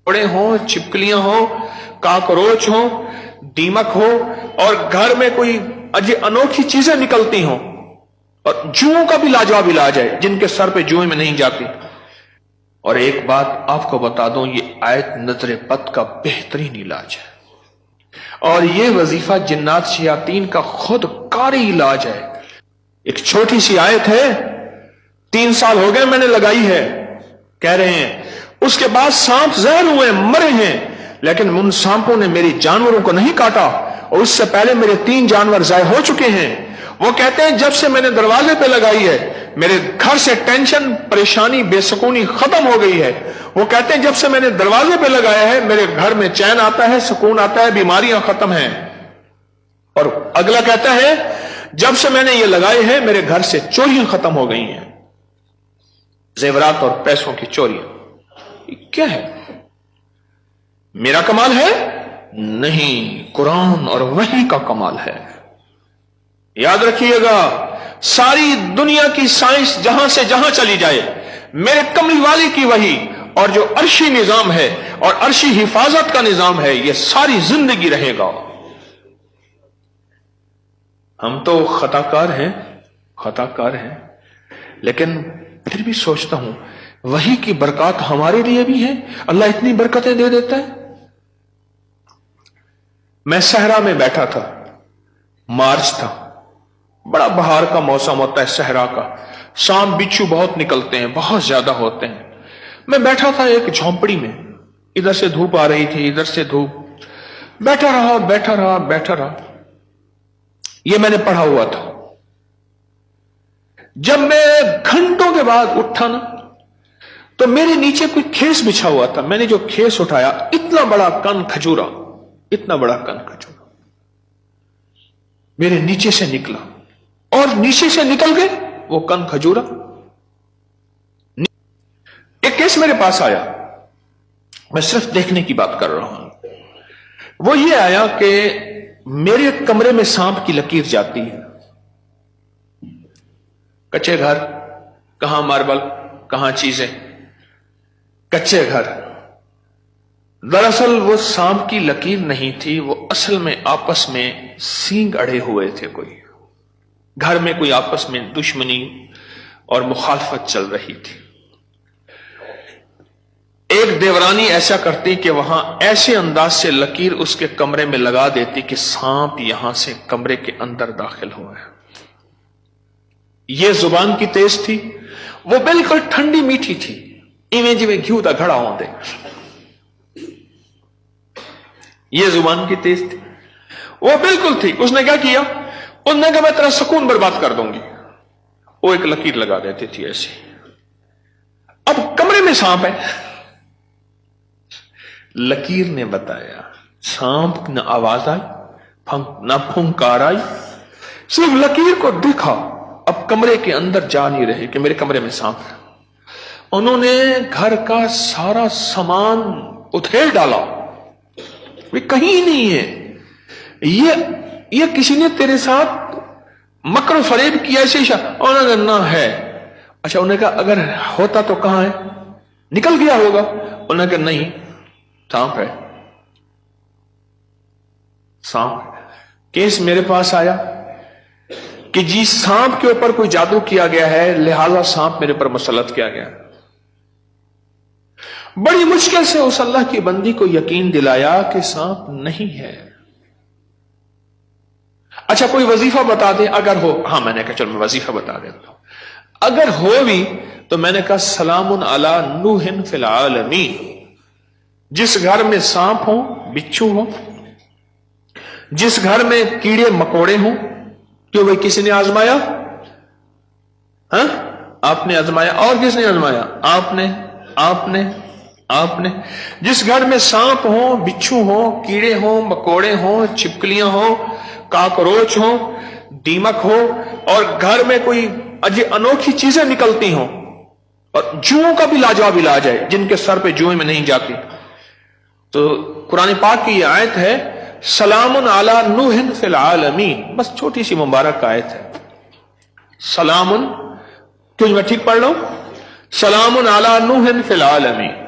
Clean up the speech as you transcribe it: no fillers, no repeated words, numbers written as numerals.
कोड़े हों, छिपकलियां हों, काकरोच हों, दीमक हो, और घर में कोई अनोखी चीजें निकलती हों, और जुओं का भी लाजवाब इलाज है जिनके सर पे जुएं में नहीं जाती। और एक बात आपको बता दूं, ये आयत नजर बद का बेहतरीन इलाज है, और ये वजीफा जिन्नात शयातीन का खुद कारी इलाज है। एक छोटी सी आयत है, 3 साल हो गए मैंने लगाई है, कह रहे हैं, उसके बाद सांप जहर हुए, मरे हैं, लेकिन उन सांपों ने मेरी जानवरों को नहीं काटा, और उससे पहले मेरे 3 जानवर जाए हो चुके हैं। वो कहते हैं जब से मैंने दरवाजे पे लगाई है, मेरे घर से टेंशन, परेशानी, बेसुकूनी खत्म हो गई है। वो कहते हैं जब से मैंने दरवाजे पे लगाया है, मेरे घर में चैन आता है, सुकून आता है, बीमारियां खत्म हैं। और अगला कहता है जब से मैंने ये लगाए हैं, मेरे घर से चोरियां खत्म हो गई हैं, जेवरात और पैसों की चोरियां। क्या है? मेरा कमाल है? नहीं, कुरान और वही का कमाल है। याद रखिएगा, सारी दुनिया की साइंस जहां से जहां चली जाए, मेरे कमली वाले की वही और जो अर्शी निजाम है और अर्शी हिफाजत का निजाम है, यह सारी जिंदगी रहेगा। हम तो खताकार हैं, लेकिन फिर भी सोचता हूं वही की बरकत हमारे लिए भी है। अल्लाह इतनी बरकतें दे देता है। मैं सहरा में बैठा था, मार्च था, बड़ा बहार का मौसम होता है सहरा का, सांप बिच्छू बहुत निकलते हैं, बहुत ज्यादा होते हैं। मैं बैठा था एक झोंपड़ी में, इधर से धूप आ रही थी, इधर से धूप, बैठा रहा। ये मैंने पढ़ा हुआ था। जब मैं घंटों के बाद उठा ना, तो मेरे नीचे कोई खेस बिछा हुआ था। मैंने जो खेस उठाया, इतना बड़ा कन खजूरा मेरे नीचे से निकला, और नीचे से निकल गए वो कन खजूरा। एक केस मेरे पास आया, मैं सिर्फ देखने की बात कर रहा हूं। वो ये आया कि मेरे कमरे में सांप की लकीर जाती है। कच्चे घर, कहां मार्बल, कहां चीजें, कच्चे घर। दरअसल वो सांप की लकीर नहीं थी, वो असल में आपस में सींग अड़े हुए थे। कोई घर में कोई आपस में दुश्मनी और मुखालफत चल रही थी। एक देवरानी ऐसा करती कि वहां ऐसे अंदाज से लकीर उसके कमरे में लगा देती कि सांप यहां से कमरे के अंदर दाखिल हुआ है। ये जुबान की तेज थी, वो बिल्कुल ठंडी मीठी थी, इवें जिवें घी दा घड़ा होंदे। ये जुबान की तेज थी, वो बिल्कुल थी। उसने क्या किया? उसने कहा मैं तेरा सुकून बर्बाद कर दूंगी। वो एक लकीर लगा देती थी ऐसी। अब कमरे में सांप है। लकीर ने बताया, सांप न आवाज आई, न फुंकार आई, सिर्फ लकीर को देखा। अब कमरे के अंदर जा नहीं रहे कि मेरे कमरे में सांप है। उन्होंने घर का सारा सामान उधेड़ डाला, वे कहीं नहीं है। ये किसी ने तेरे साथ मकर फरेब किया ऐसे ही? उन्होंने ना है। अच्छा, उन्होंने कहा अगर होता तो कहां है? निकल गया होगा। उन्होंने कहा नहीं, सांप है, सांप। केस मेरे पास आया कि जी सांप के ऊपर कोई जादू किया गया है, लिहाजा सांप मेरे पर मुसल्लत किया गया। बड़ी मुश्किल से उस अल्लाह की बंदी को यकीन दिलाया कि सांप नहीं है। अच्छा, कोई वजीफा बता दे अगर हो। हाँ, मैंने कहा चलो मैं वजीफा बता देता हूं। अगर हो भी तो मैंने कहा सलामुन अला नूहिन फिल आलमीन। जिस घर में सांप हो, बिच्छू हो, जिस घर में कीड़े मकोड़े हो, क्यों भाई किसी ने आजमाया? हाँ, आपने आजमाया। और किसने आजमाया? आपने। जिस घर में सांप हो, बिच्छू हो, कीड़े हो, मकोड़े हो, छिपकलियां हो, काकरोच हो, दीमक हो, और घर में कोई अनोखी चीजें निकलती हो, और जुओं का भी लाजवाब इलाज है जिनके सर पे जुएं में नहीं जाती। तो कुरान पाक की यह आयत है, सलामुन अला नूहिन फिल आलमीन। बस छोटी सी मुबारक आयत है। सलामुन, क्यों मैं ठीक पढ़ रहा हूं? सलामुन अला नूहिन फिल आलमीन।